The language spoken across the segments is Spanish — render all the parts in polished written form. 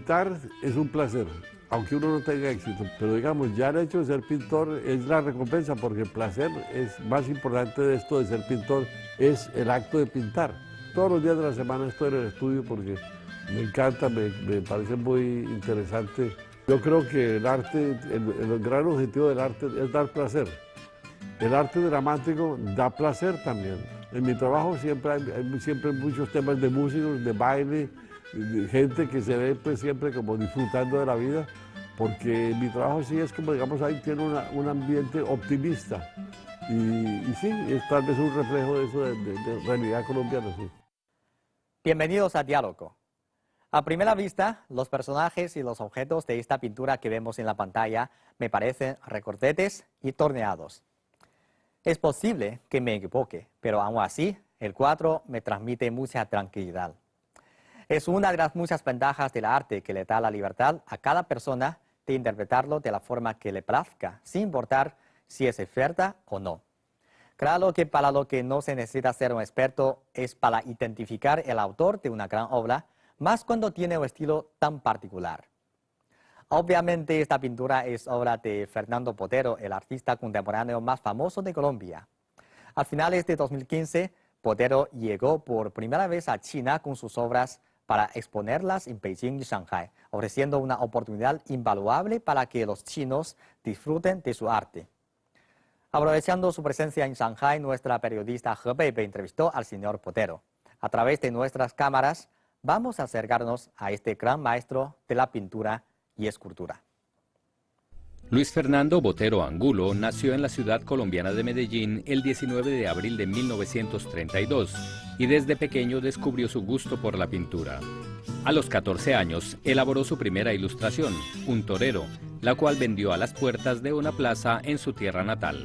pintar es un placer, aunque uno no tenga éxito, pero digamos, ya el hecho de ser pintor es la recompensa, porque el placer es más importante de esto de ser pintor, es el acto de pintar. Todos los días de la semana estoy en el estudio porque me encanta, me parece muy interesante. Yo creo que el arte, el gran objetivo del arte es dar placer. El arte dramático da placer también. En mi trabajo siempre hay siempre muchos temas de músicos, de baile, de gente que se ve pues siempre como disfrutando de la vida, porque mi trabajo sí es como, digamos, ahí tiene un ambiente optimista. Y sí, es tal vez un reflejo de eso, de realidad colombiana, sí. Bienvenidos a Diálogo. A primera vista, los personajes y los objetos de esta pintura que vemos en la pantalla me parecen recordetes y torneados. Es posible que me equivoque, pero aún así, el cuadro me transmite mucha tranquilidad. Es una de las muchas ventajas del arte que le da la libertad a cada persona de interpretarlo de la forma que le plazca, sin importar si es experta o no. Claro que para lo que no se necesita ser un experto es para identificar el autor de una gran obra, más cuando tiene un estilo tan particular. Obviamente esta pintura es obra de Fernando Botero, el artista contemporáneo más famoso de Colombia. A finales de 2015, Botero llegó por primera vez a China con sus obras para exponerlas en Beijing y Shanghái, ofreciendo una oportunidad invaluable para que los chinos disfruten de su arte. Aprovechando su presencia en Shanghái, nuestra periodista He Beibe entrevistó al señor Botero. A través de nuestras cámaras, vamos a acercarnos a este gran maestro de la pintura y escultura. Luis Fernando Botero Angulo nació en la ciudad colombiana de Medellín el 19 de abril de 1932 y desde pequeño descubrió su gusto por la pintura. A los 14 años elaboró su primera ilustración, un torero, la cual vendió a las puertas de una plaza en su tierra natal.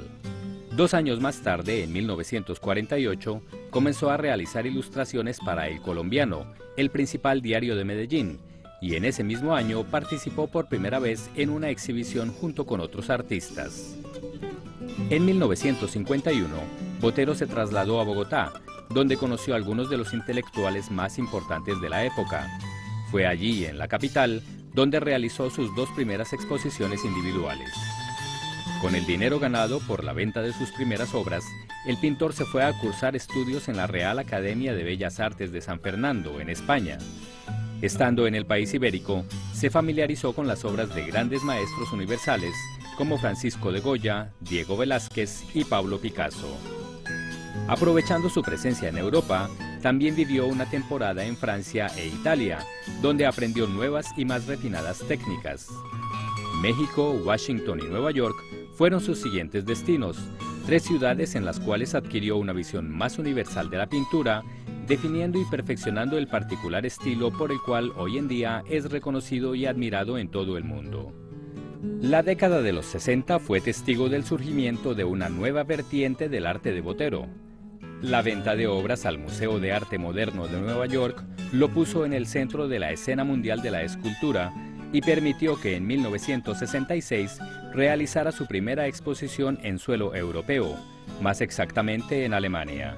2 años más tarde, en 1948, comenzó a realizar ilustraciones para El Colombiano, el principal diario de Medellín, y en ese mismo año participó por primera vez en una exhibición junto con otros artistas. En 1951, Botero se trasladó a Bogotá, donde conoció a algunos de los intelectuales más importantes de la época. Fue allí, en la capital, donde realizó sus 2 primeras exposiciones individuales. Con el dinero ganado por la venta de sus primeras obras, el pintor se fue a cursar estudios en la Real Academia de Bellas Artes de San Fernando, en España. Estando en el país ibérico, se familiarizó con las obras de grandes maestros universales como Francisco de Goya, Diego Velázquez y Pablo Picasso. Aprovechando su presencia en Europa, también vivió una temporada en Francia e Italia, donde aprendió nuevas y más refinadas técnicas. México, Washington y Nueva York fueron sus siguientes destinos, 3 ciudades en las cuales adquirió una visión más universal de la pintura, definiendo y perfeccionando el particular estilo por el cual hoy en día es reconocido y admirado en todo el mundo. La década de los 60 fue testigo del surgimiento de una nueva vertiente del arte de Botero. La venta de obras al Museo de Arte Moderno de Nueva York lo puso en el centro de la escena mundial de la escultura y permitió que en 1966 realizara su primera exposición en suelo europeo, más exactamente en Alemania.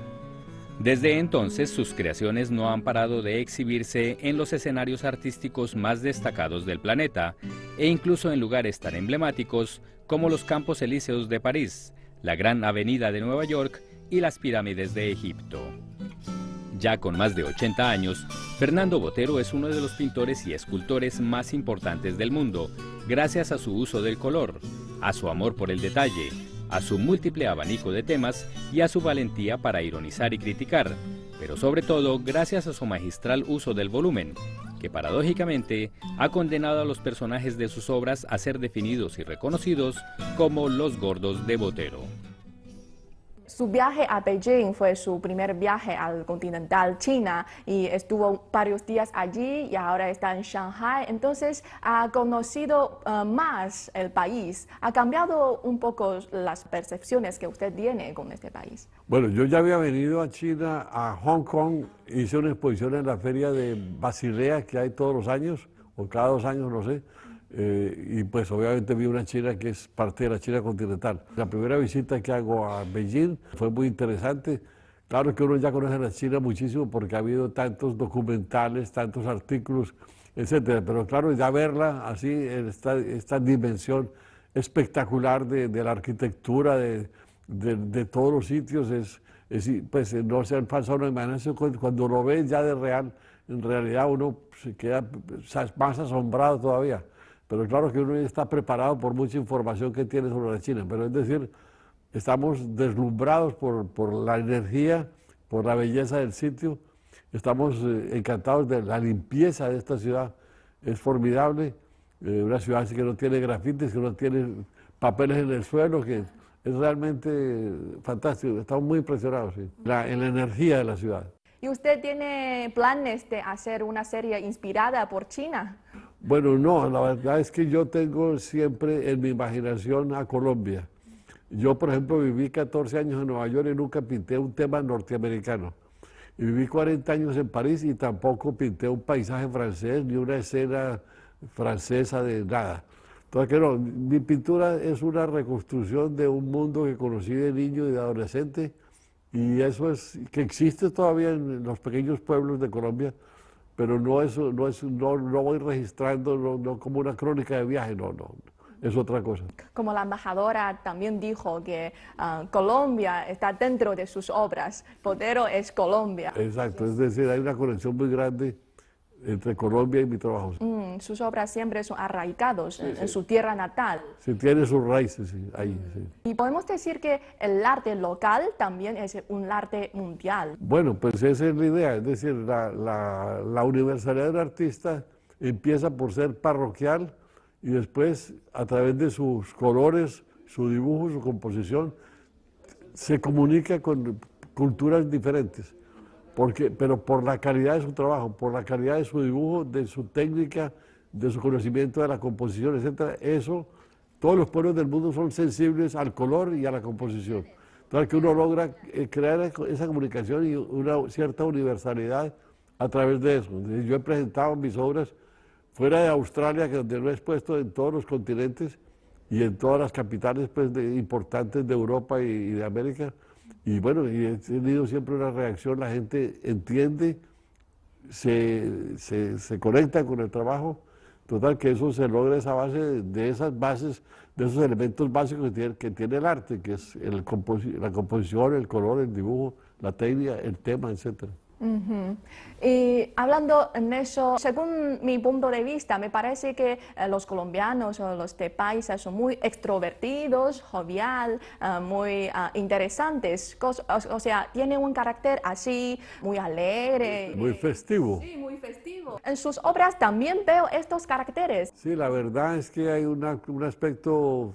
Desde entonces sus creaciones no han parado de exhibirse en los escenarios artísticos más destacados del planeta e incluso en lugares tan emblemáticos como los Campos Elíseos de París, la Gran Avenida de Nueva York y las pirámides de Egipto. Ya con más de 80 años, Fernando Botero es uno de los pintores y escultores más importantes del mundo, gracias a su uso del color, a su amor por el detalle, a su múltiple abanico de temas y a su valentía para ironizar y criticar, pero sobre todo gracias a su magistral uso del volumen, que paradójicamente ha condenado a los personajes de sus obras a ser definidos y reconocidos como los gordos de Botero. Su viaje a Beijing fue su primer viaje al continental China y estuvo varios días allí y ahora está en Shanghái. Entonces ha conocido más el país. ¿Ha cambiado un poco las percepciones que usted tiene con este país? Bueno, yo ya había venido a China, a Hong Kong, hice una exposición en la feria de Basilea que hay todos los años, o cada 2 años, no sé. Y pues obviamente vi una China que es parte de la China continental. La primera visita que hago a Beijing fue muy interesante. Claro que uno ya conoce a la China muchísimo porque ha habido tantos documentales, tantos artículos etcétera. Pero claro, ya verla así, en esta dimensión espectacular de la arquitectura, de todos los sitios, pues no se alcanza uno a imaginarse cuando lo ve ya de real, en realidad uno se queda más asombrado todavía. Pero claro que uno está preparado por mucha información que tiene sobre la China, pero es decir, estamos deslumbrados por la energía, por la belleza del sitio, estamos encantados de la limpieza de esta ciudad, es formidable, una ciudad así que no tiene grafitis, que no tiene papeles en el suelo, que es realmente fantástico, estamos muy impresionados en la energía de la ciudad. ¿Y usted tiene planes de hacer una serie inspirada por China? Bueno, no, la verdad es que yo tengo siempre en mi imaginación a Colombia. Yo, por ejemplo, viví 14 años en Nueva York y nunca pinté un tema norteamericano. Y viví 40 años en París y tampoco pinté un paisaje francés ni una escena francesa de nada. Entonces, que no, mi pintura es una reconstrucción de un mundo que conocí de niño y de adolescente, y eso es que existe todavía en los pequeños pueblos de Colombia, pero no voy registrando, no como una crónica de viaje, no, es otra cosa. Como la embajadora también dijo que Colombia está dentro de sus obras, Botero es Colombia. Exacto, es decir, hay una conexión muy grande entre Colombia y mi trabajo. Sus obras siempre son arraigados en su tierra natal. Sí, tiene sus raíces, sí, ahí, sí. Y podemos decir que el arte local también es un arte mundial. Bueno, pues esa es la idea, es decir, la universalidad del artista empieza por ser parroquial y después, a través de sus colores, su dibujo, su composición, se comunica con culturas diferentes. Pero por la calidad de su trabajo, por la calidad de su dibujo, de su técnica, de su conocimiento de la composición, etc. Eso, todos los pueblos del mundo son sensibles al color y a la composición. Entonces, que uno logra crear esa comunicación y una cierta universalidad a través de eso. Yo he presentado mis obras fuera de Australia, que donde lo he expuesto en todos los continentes y en todas las capitales pues, importantes de Europa y de América. Y bueno, y he tenido siempre una reacción, la gente entiende, se conecta con el trabajo, total que eso se logra esa base, de esas bases, de esos elementos básicos que tiene el arte, que es la composición, el color, el dibujo, la técnica, el tema, etc. Y hablando en eso, según mi punto de vista, me parece que los colombianos o los de paisa son muy extrovertidos, jovial, muy interesantes, o sea, tienen un carácter así, muy alegre. Muy festivo. Sí, muy festivo. En sus obras también veo estos caracteres. Sí, la verdad es que hay un aspecto,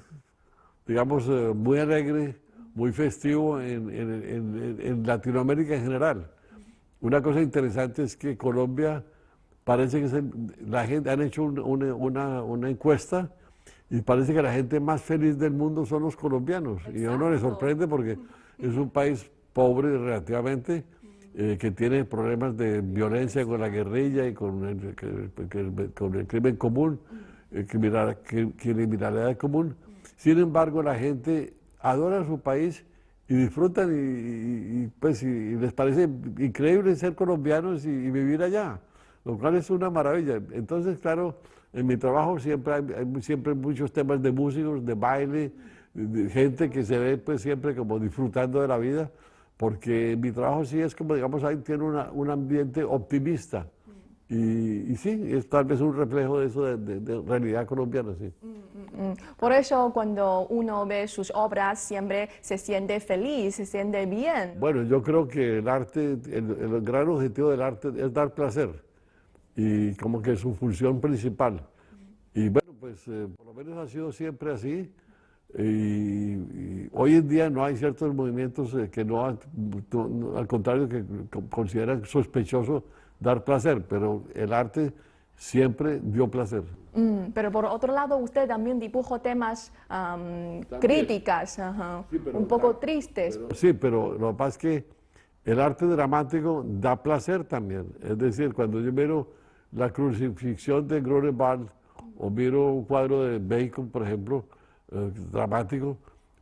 digamos, muy alegre, muy festivo en Latinoamérica en general. Una cosa interesante es que Colombia parece que la gente han hecho una encuesta y parece que la gente más feliz del mundo son los colombianos. Exacto. Y a uno le sorprende porque es un país pobre relativamente, que tiene problemas de violencia con la guerrilla y con el crimen común, criminalidad común. Sin embargo, la gente adora su país y disfrutan y les parece increíble ser colombianos y vivir allá, lo cual es una maravilla. Entonces, claro, en mi trabajo siempre hay siempre muchos temas de músicos, de baile, de gente que se ve pues siempre como disfrutando de la vida, porque mi trabajo sí es como, digamos, ahí tiene un ambiente optimista. Y sí, es tal vez un reflejo de eso, de realidad colombiana, sí. Por eso cuando uno ve sus obras siempre se siente feliz, se siente bien. Bueno, yo creo que el arte, el gran objetivo del arte es dar placer, y como que es su función principal. Y bueno, pues por lo menos ha sido siempre así. Y hoy en día no hay ciertos movimientos que al contrario, que consideran sospechoso dar placer, pero el arte siempre dio placer. Pero por otro lado, usted también dibujó temas críticas, sí, un poco tristes. Sí, pero lo que pasa es que el arte dramático da placer también. Es decir, cuando yo miro la crucifixión de Grunewald o miro un cuadro de Bacon, por ejemplo, dramático,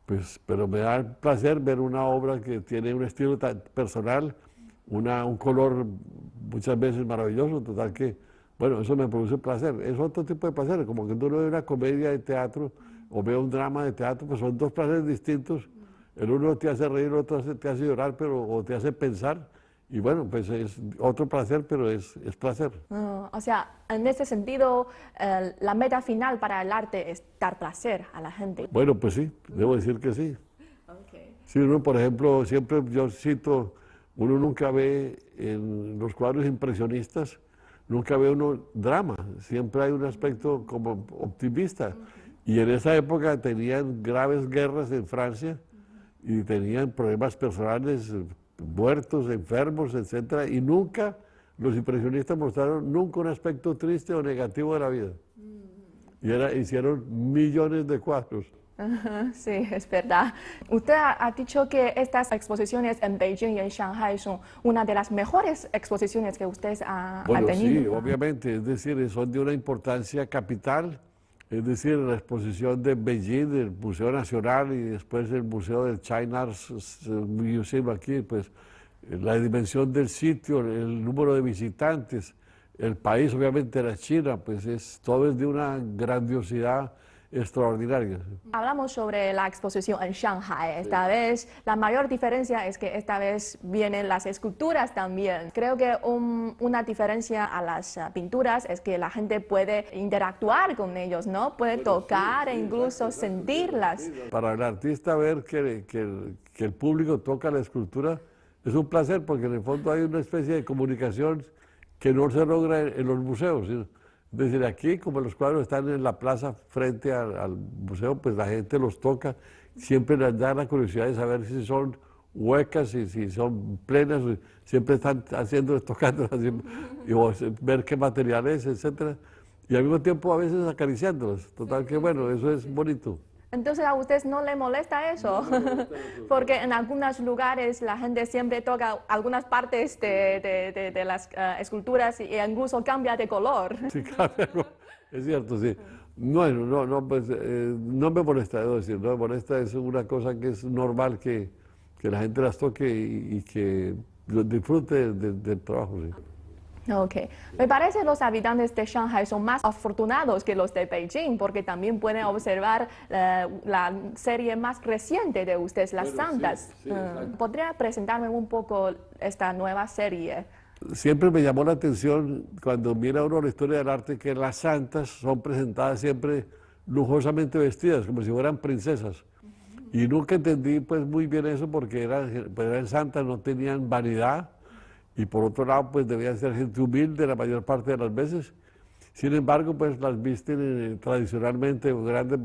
pues, pero me da placer ver una obra que tiene un estilo tan personal, un color muchas veces maravilloso, total que Bueno, eso me produce placer. Es otro tipo de placer, como que uno ve una comedia de teatro o ve un drama de teatro, pues son dos placeres distintos. El uno te hace reír, el otro te hace llorar, o te hace pensar. Y bueno, pues es otro placer, pero es placer. O sea, en ese sentido, la meta final para el arte es dar placer a la gente. Bueno, pues sí, debo decir que sí. Okay. Sí, uno, por ejemplo, siempre yo cito, uno nunca ve en los cuadros impresionistas, nunca ve uno drama, siempre hay un aspecto como optimista. Y en esa época tenían graves guerras en Francia y tenían problemas personales, muertos, enfermos, etcétera, y nunca los impresionistas mostraron nunca un aspecto triste o negativo de la vida. Y hicieron millones de cuadros. Sí, es verdad. Usted ha dicho que estas exposiciones en Beijing y en Shanghai son una de las mejores exposiciones que usted ha Bueno, tenido. sí, obviamente, es decir, son de una importancia capital, es decir, la exposición de Beijing, del Museo Nacional y después el Museo del China Arts Museum aquí, pues la dimensión del sitio, el número de visitantes, el país, obviamente la China, pues todo es de una grandiosidad extraordinaria. Hablamos sobre la exposición en Shanghai. Esta vez, la mayor diferencia es que esta vez vienen las esculturas también. Creo que una diferencia a las pinturas es que la gente puede interactuar con ellos, ¿no? Puede tocar e incluso sentirlas. Para el artista ver que el público toca la escultura es un placer porque en el fondo hay una especie de comunicación que no se logra en los museos, ¿sí? Es decir, aquí, como los cuadros están en la plaza frente al museo, pues la gente los toca, siempre les da la curiosidad de saber si son huecas, si son plenas, siempre están tocándolas, y ver qué material es, etcétera, y al mismo tiempo a veces acariciándolas. Total que bueno, eso es bonito. Entonces a usted no le molesta eso, porque en algunos lugares la gente siempre toca algunas partes de las esculturas y incluso cambia de color. Sí, claro, es cierto, sí. No, pues, no me molesta, debo decir, no me molesta, es una cosa que es normal que la gente las toque y que disfrute del trabajo, sí. Ok. Me parece que los habitantes de Shanghai son más afortunados que los de Beijing porque también pueden observar la serie más reciente de ustedes, Las Santas. Sí, ¿Podría presentarme un poco esta nueva serie? Siempre me llamó la atención cuando mira uno la historia del arte que las santas son presentadas siempre lujosamente vestidas, como si fueran princesas. Y nunca entendí pues muy bien eso porque eran santas, no tenían vanidad. Y por otro lado, pues debían ser gente humilde la mayor parte de las veces. Sin embargo, pues las visten tradicionalmente grandes.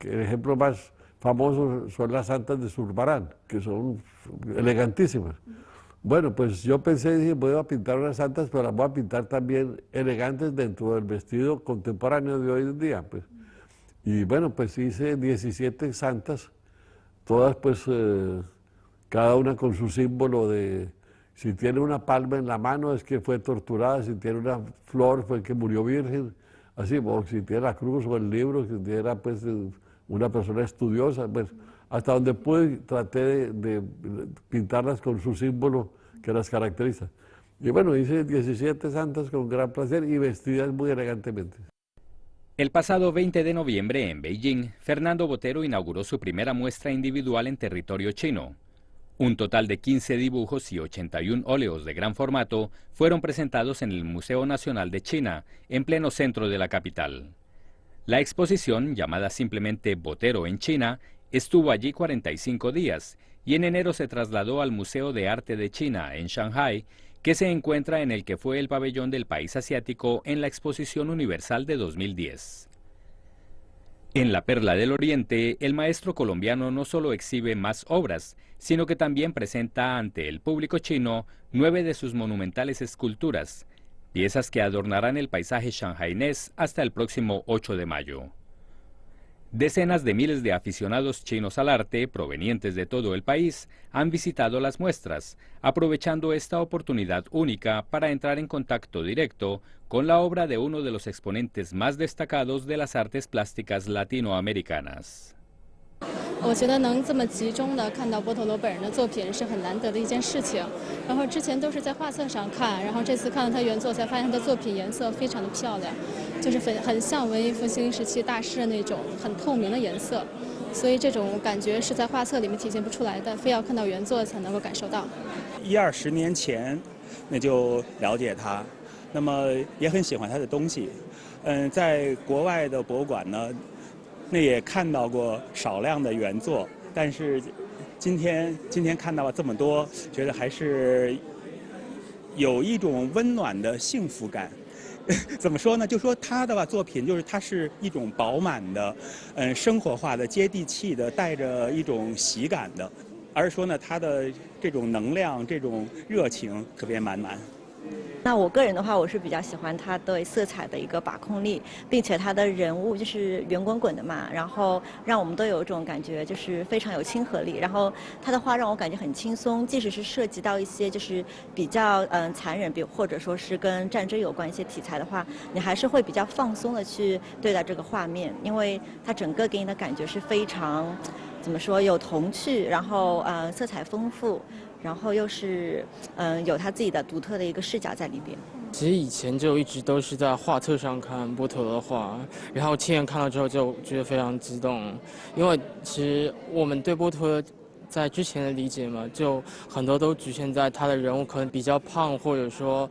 El ejemplo más famoso son las santas de Zurbarán, que son elegantísimas. Bueno, pues yo pensé, dije, voy a pintar unas santas, pero las voy a pintar también elegantes dentro del vestido contemporáneo de hoy en día. Pues. Y bueno, pues hice 17 santas, todas pues, cada una con su símbolo de... Si tiene una palma en la mano es que fue torturada, si tiene una flor fue que murió virgen, así, o si tiene la cruz o el libro, si era pues una persona estudiosa, pues hasta donde pude traté de pintarlas con su símbolo que las caracteriza. Y bueno, hice 17 santas con gran placer y vestidas muy elegantemente. El pasado 20 de noviembre en Beijing, Fernando Botero inauguró su primera muestra individual en territorio chino. Un total de 15 dibujos y 81 óleos de gran formato fueron presentados en el Museo Nacional de China, en pleno centro de la capital. La exposición, llamada simplemente Botero en China, estuvo allí 45 días y en enero se trasladó al Museo de Arte de China, en Shanghai, que se encuentra en el que fue el pabellón del país asiático en la Exposición Universal de 2010. En la Perla del Oriente, el maestro colombiano no solo exhibe más obras, sino que también presenta ante el público chino 9 de sus monumentales esculturas, piezas que adornarán el paisaje shanghainés hasta el próximo 8 de mayo. Decenas de miles de aficionados chinos al arte, provenientes de todo el país, han visitado las muestras, aprovechando esta oportunidad única para entrar en contacto directo con la obra de uno de los exponentes más destacados de las artes plásticas latinoamericanas. 我觉得能这么集中的看到波特罗本人的作品是很难得的一件事情。然后之前都是在画册上看，然后这次看到他原作才发现他的作品颜色非常的漂亮，就是很像文艺复兴时期大师的那种很透明的颜色。所以这种感觉是在画册里面体现不出来的，非要看到原作才能够感受到。10-20年前，那就了解他，那么也很喜欢他的东西。在国外的博物馆呢，那也看到过少量的原作，但是今天看到了这么多，觉得还是有一种温暖的幸福感。怎么说呢？就说他的作品，就是它是一种饱满的，生活化的、接地气的，带着一种喜感的。而说呢，他的这种能量、这种热情特别满满。那我个人的话，我是比较喜欢他对色彩的一个把控力，并且他的人物就是圆滚滚的嘛，然后让我们都有一种感觉，就是非常有亲和力。然后他的画让我感觉很轻松，即使是涉及到一些就是比较残忍，或者说是跟战争有关一些题材的话，你还是会比较放松的去对待这个画面，因为它整个给你的感觉是非常怎么说有童趣，然后色彩丰富。然后又是有他自己的独特的一个视角在里边。其实以前就一直都是在画册上看波特罗的画，然后亲眼看了之后就觉得非常激动，因为其实我们对波特罗在之前的理解嘛，就很多都局限在他的人物可能比较胖，或者说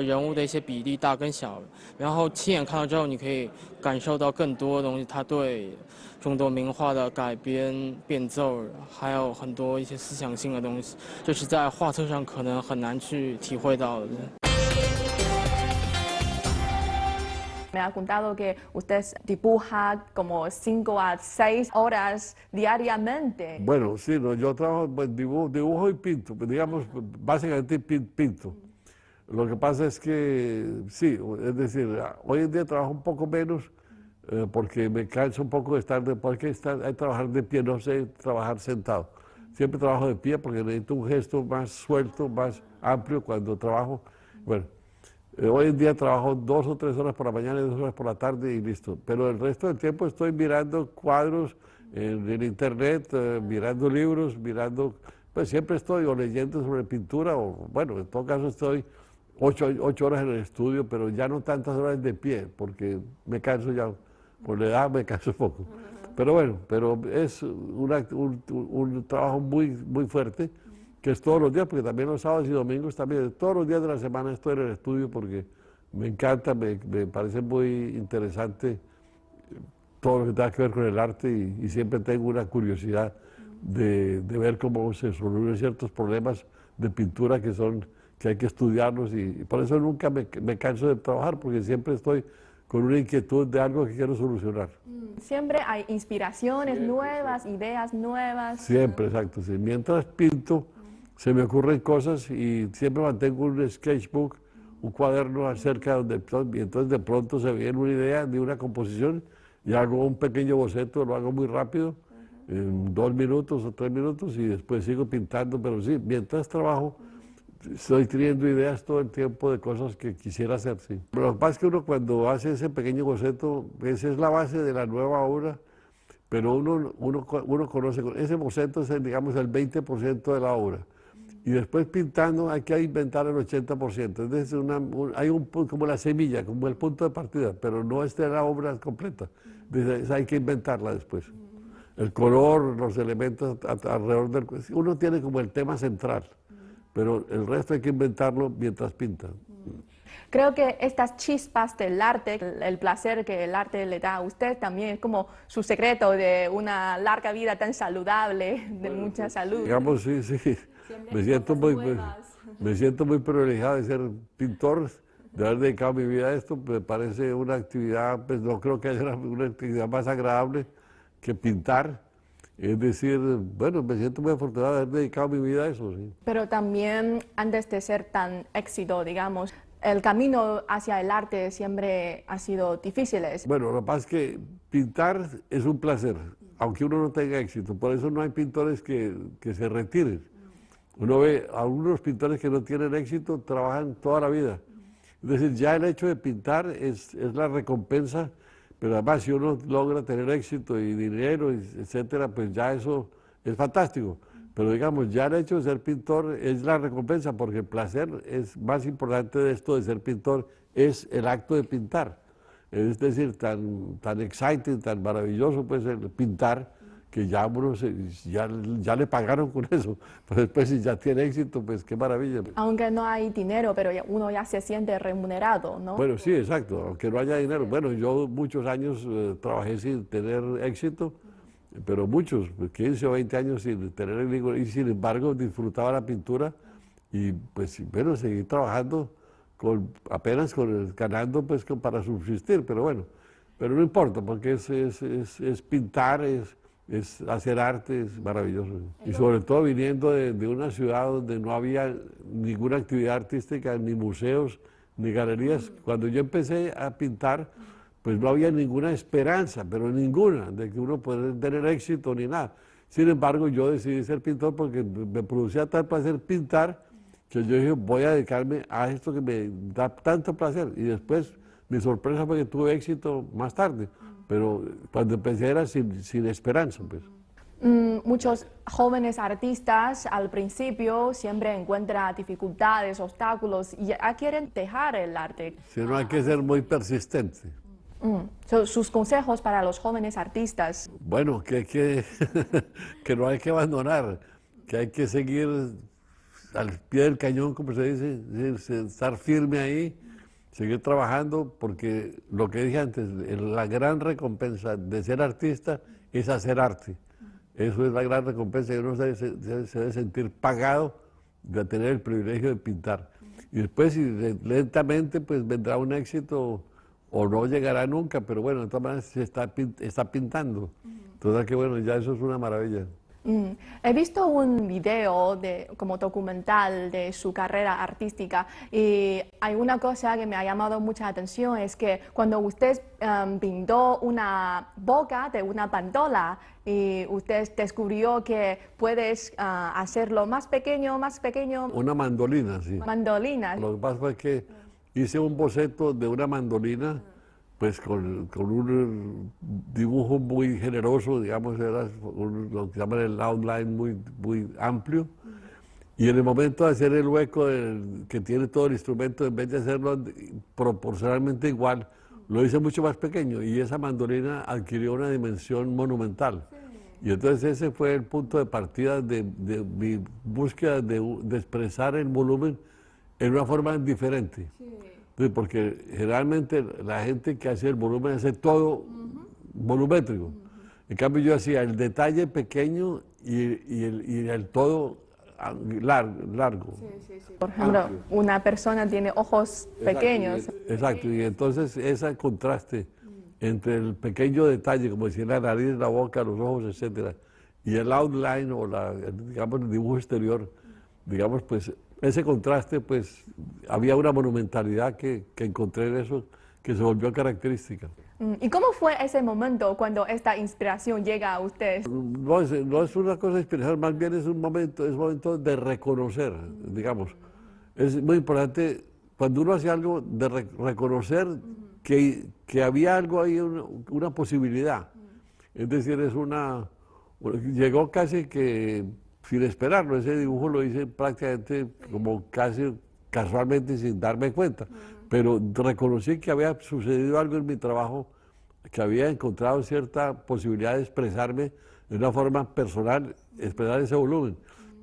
人物的一些比例大跟小，然后亲眼看到之后，你可以感受到更多的东西，他对众多名画的改编、变奏，还有很多一些思想性的东西，这是在画册上可能很难去体会到的。Me ha contado que usted dibuja como 5 a 6 horas diariamente. Bueno, sí, no, yo trabajo, pues, dibujo y pinto, pues, digamos, básicamente pinto. Lo que pasa es que, sí, es decir, hoy en día trabajo un poco menos porque me canso un poco de porque hay que trabajar de pie, no sé trabajar sentado. Siempre trabajo de pie porque necesito un gesto más suelto, más amplio cuando trabajo. Bueno, hoy en día trabajo 2 o 3 horas por la mañana y 2 horas por la tarde y listo. Pero el resto del tiempo estoy mirando cuadros en internet, mirando libros, pues siempre estoy o leyendo sobre pintura o, bueno, en todo caso estoy 8 horas en el estudio, pero ya no tantas horas de pie porque me canso ya, por la edad me canso poco. Pero bueno, es un trabajo muy fuerte, que es todos los días, porque también los sábados y domingos también, todos los días de la semana estoy en el estudio porque me encanta, me parece muy interesante todo lo que tenga que ver con el arte y siempre tengo una curiosidad de ver cómo se solucionan ciertos problemas de pintura que hay que estudiarlos y por eso nunca me canso de trabajar porque siempre estoy con una inquietud de algo que quiero solucionar. Siempre hay inspiraciones nuevas, ideas nuevas. Siempre, exacto. Sí. Mientras pinto, se me ocurren cosas y siempre mantengo un sketchbook, un cuaderno acerca donde y entonces de pronto se viene una idea de una composición y hago un pequeño boceto, lo hago muy rápido, en 2 minutos o 3 minutos y después sigo pintando, pero sí, mientras trabajo estoy teniendo ideas todo el tiempo de cosas que quisiera hacer, sí. Pero lo que pasa es que uno cuando hace ese pequeño boceto, esa es la base de la nueva obra, pero uno conoce, ese boceto es, digamos, el 20% de la obra. Y después pintando hay que inventar el 80%, es decir, hay como la semilla, como el punto de partida, pero no es de la obra completa, entonces hay que inventarla después. El color, los elementos alrededor del... Uno tiene como el tema central, pero el resto hay que inventarlo mientras pinta. Creo que estas chispas del arte, el placer que el arte le da a usted también es como su secreto de una larga vida tan saludable, de mucha salud. Digamos, sí. Me siento muy privilegiado de ser pintor, de haber dedicado mi vida a esto. Me parece una actividad, pues no creo que haya una actividad más agradable que pintar. Es decir, bueno, me siento muy afortunado de haber dedicado mi vida a eso, sí. Pero también, antes de ser tan éxito, digamos, el camino hacia el arte siempre ha sido difícil. Bueno, lo que pasa es que pintar es un placer, aunque uno no tenga éxito. Por eso no hay pintores que se retiren. Uno ve a algunos pintores que no tienen éxito, trabajan toda la vida. Es decir, ya el hecho de pintar es la recompensa pero además si uno logra tener éxito y dinero, etcétera, pues ya eso es fantástico. Pero digamos, ya el hecho de ser pintor es la recompensa, porque el placer es más importante de esto de ser pintor, es el acto de pintar. Es decir, tan exciting, tan maravilloso pues el pintar, que ya uno ya le pagaron con eso. Pero después si ya tiene éxito, pues qué maravilla. Aunque no hay dinero, pero uno ya se siente remunerado, ¿no? Bueno, sí, exacto, aunque no haya dinero. Bueno, yo muchos años trabajé sin tener éxito, pero muchos, 15 o 20 años sin tener éxito, y sin embargo disfrutaba la pintura y pues bueno, seguí trabajando apenas ganando pues para subsistir, pero bueno, pero no importa, porque es pintar, es hacer arte, es maravilloso. Y sobre todo viniendo de una ciudad donde no había ninguna actividad artística, ni museos, ni galerías. Cuando yo empecé a pintar, pues no había ninguna esperanza, pero ninguna, de que uno pudiera tener éxito ni nada. Sin embargo, yo decidí ser pintor porque me producía tal placer pintar, que yo dije, voy a dedicarme a esto que me da tanto placer. Y después, mi sorpresa fue que tuve éxito más tarde, pero cuando empecé era sin esperanza, pues. Muchos jóvenes artistas al principio siempre encuentran dificultades, obstáculos y ya quieren dejar el arte. Si no, hay que ser muy persistente. Sus consejos para los jóvenes artistas. Bueno, que no hay que abandonar, que hay que seguir al pie del cañón, como se dice, estar firme ahí, seguir trabajando, porque lo que dije antes, la gran recompensa de ser artista es hacer arte. Eso es la gran recompensa, y uno se debe sentir pagado de tener el privilegio de pintar. Y después, si lentamente, pues vendrá un éxito o no llegará nunca, pero bueno, de todas maneras se está pintando. Entonces, que bueno, ya eso es una maravilla. He visto un video como documental de su carrera artística y hay una cosa que me ha llamado mucha atención, es que cuando usted pintó una boca de una bandola y usted descubrió que puedes hacerlo más pequeño. Una mandolina, sí. Mandolina. Lo que pasa fue que hice un boceto de una mandolina, pues con un dibujo muy generoso, digamos, era lo que llaman el outline muy amplio, y en el momento de hacer el hueco que tiene todo el instrumento, en vez de hacerlo proporcionalmente igual, lo hice mucho más pequeño, y esa mandolina adquirió una dimensión monumental. Y entonces ese fue el punto de partida de mi búsqueda de expresar el volumen en una forma diferente. Porque generalmente la gente que hace el volumen hace todo volumétrico. En cambio yo hacía el detalle pequeño y el todo largo. Por ejemplo, una persona tiene ojos pequeños. Exacto, y entonces ese contraste entre el pequeño detalle, como decía la nariz, la boca, los ojos, etcétera, y el outline o digamos, el dibujo exterior, digamos, pues ese contraste, pues había una monumentalidad que encontré en eso, que se volvió característica. ¿Y cómo fue ese momento cuando esta inspiración llega a usted? No es una cosa de inspiración, más bien es un momento de reconocer, digamos. Es muy importante, cuando uno hace algo, de reconocer que había algo ahí, una posibilidad. Es decir, llegó casi que sin esperarlo, ese dibujo lo hice prácticamente como casi casualmente sin darme cuenta, pero reconocí que había sucedido algo en mi trabajo, que había encontrado cierta posibilidad de expresarme de una forma personal, expresar ese volumen.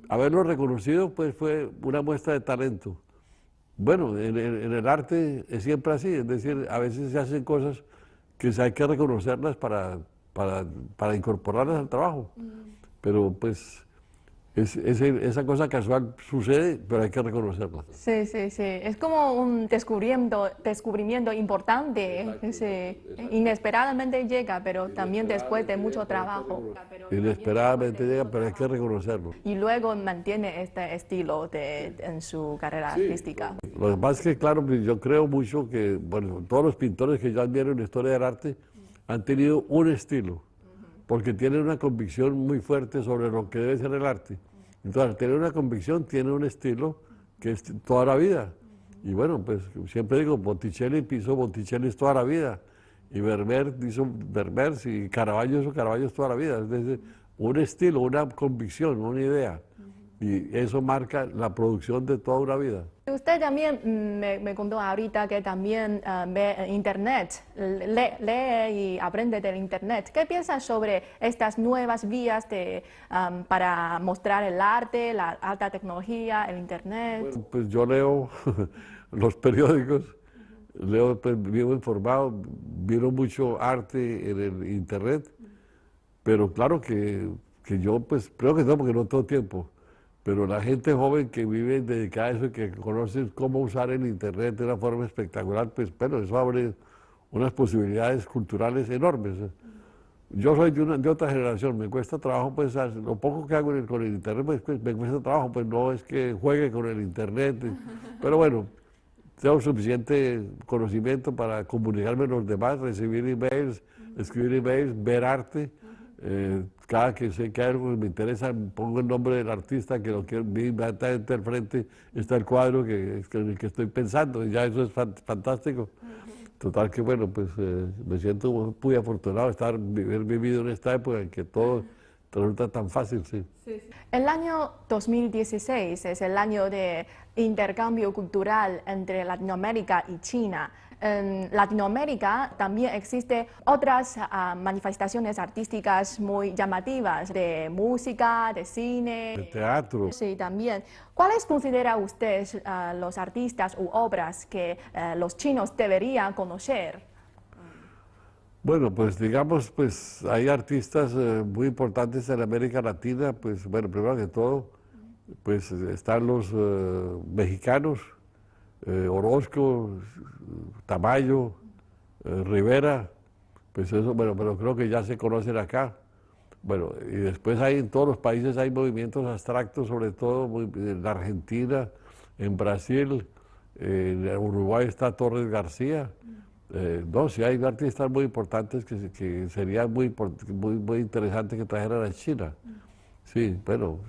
Haberlo reconocido pues fue una muestra de talento. Bueno, en el arte es siempre así, es decir, a veces se hacen cosas que hay que reconocerlas para incorporarlas al trabajo, pero pues esa cosa casual sucede, pero hay que reconocerla. Sí. Es como un descubrimiento importante. Exacto. Inesperadamente llega, pero también después de mucho trabajo. Inesperadamente llega, pero hay que reconocerlo. Y luego mantiene este estilo en su carrera artística. Lo que pasa es que, claro, yo creo mucho que, bueno, todos los pintores que yo admiro en la historia del arte han tenido un estilo, porque tienen una convicción muy fuerte sobre lo que debe ser el arte. Entonces, al tener una convicción, tiene un estilo que es toda la vida. Y bueno, pues siempre digo, Botticelli pisó Botticelli toda la vida. Y Vermeer hizo Vermeer, y Caravaggio hizo Caravaggio toda la vida. Es decir, un estilo, una convicción, una idea. Y eso marca la producción de toda una vida. Usted también me contó ahorita que también ve Internet, lee y aprende del Internet. ¿Qué piensas sobre estas nuevas vías para mostrar el arte, la alta tecnología, el Internet? Bueno, pues yo leo los periódicos, leo, pues, vivo informado, miro mucho arte en el Internet, pero claro que yo, pues, creo que no, porque no todo tiempo. Pero la gente joven que vive dedicada a eso y que conoce cómo usar el Internet de una forma espectacular, pues bueno, eso abre unas posibilidades culturales enormes. Yo soy de otra generación, me cuesta trabajo, pues lo poco que hago con el Internet, pues me cuesta trabajo, pues no es que juegue con el Internet, pero bueno, tengo suficiente conocimiento para comunicarme con los demás, recibir emails, escribir emails, ver arte. Cada que sé que algo me interesa, pongo el nombre del artista que lo quiero, inmediatamente al frente está el cuadro en el que estoy pensando, y ya eso es fantástico. Total que bueno, pues me siento muy afortunado de haber vivido en esta época en que todo resulta tan fácil, sí. El año 2016 es el año de intercambio cultural entre Latinoamérica y China. En Latinoamérica también existen otras manifestaciones artísticas muy llamativas, de música, de cine. De teatro. Sí, también. ¿Cuáles considera usted los artistas u obras que los chinos deberían conocer? Bueno, pues digamos, pues hay artistas muy importantes en América Latina, pues bueno, primero que todo, pues están los mexicanos, Orozco, Tamayo, Rivera, pues eso, bueno, pero creo que ya se conocen acá. Bueno, y después en todos los países hay movimientos abstractos, sobre todo en la Argentina, en Brasil, en Uruguay está Torres García. No, sí hay artistas muy importantes que sería muy interesante que trajeran a China. Sí, bueno,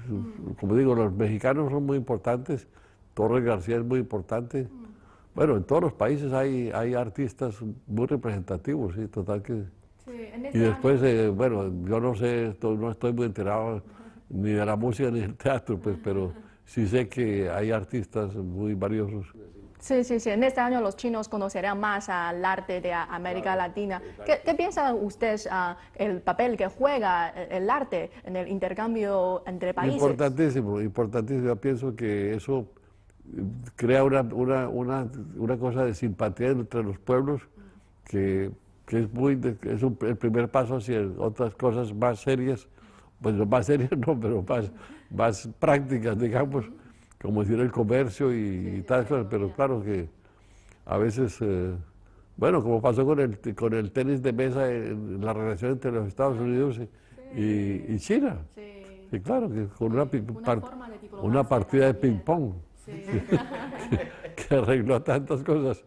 como digo, los mexicanos son muy importantes. Torres García es muy importante. Bueno, en todos los países hay artistas muy representativos, sí, total que... Sí, y después, bueno, yo no sé, no estoy muy enterado ni de la música ni del teatro, pues, pero sí sé que hay artistas muy valiosos. Sí, sí, sí. En este año los chinos conocerán más al arte de América Latina. ¿Qué piensa usted el papel que juega el arte en el intercambio entre países? Importantísimo, importantísimo. Yo pienso que eso crea una cosa de simpatía entre los pueblos que es el primer paso hacia otras cosas más serias, pues no más serias no, pero más prácticas, digamos, como decir el comercio y tal, pero claro que a veces, bueno, como pasó con el tenis de mesa en la relación entre los Estados Unidos y China. Sí, claro, que con una partida de ping-pong. Sí. que arregló tantas cosas.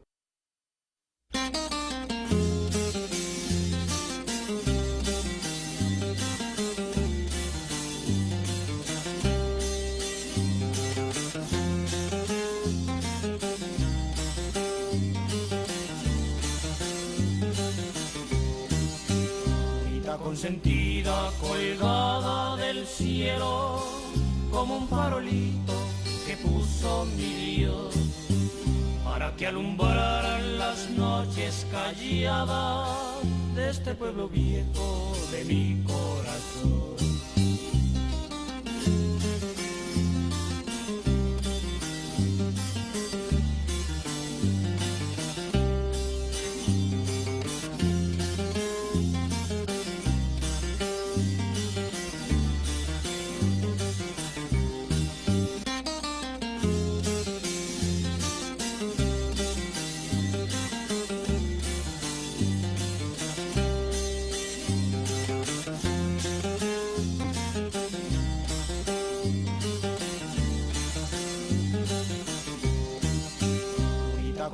Consentida colgada del cielo como un farolito que puso mi Dios para que alumbraran las noches calladas de este pueblo viejo de mi corazón.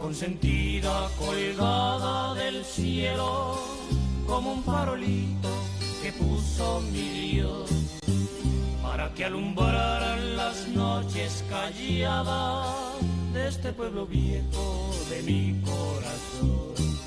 Consentida colgada del cielo como un farolito que puso mi Dios para que alumbraran las noches calladas de este pueblo viejo de mi corazón.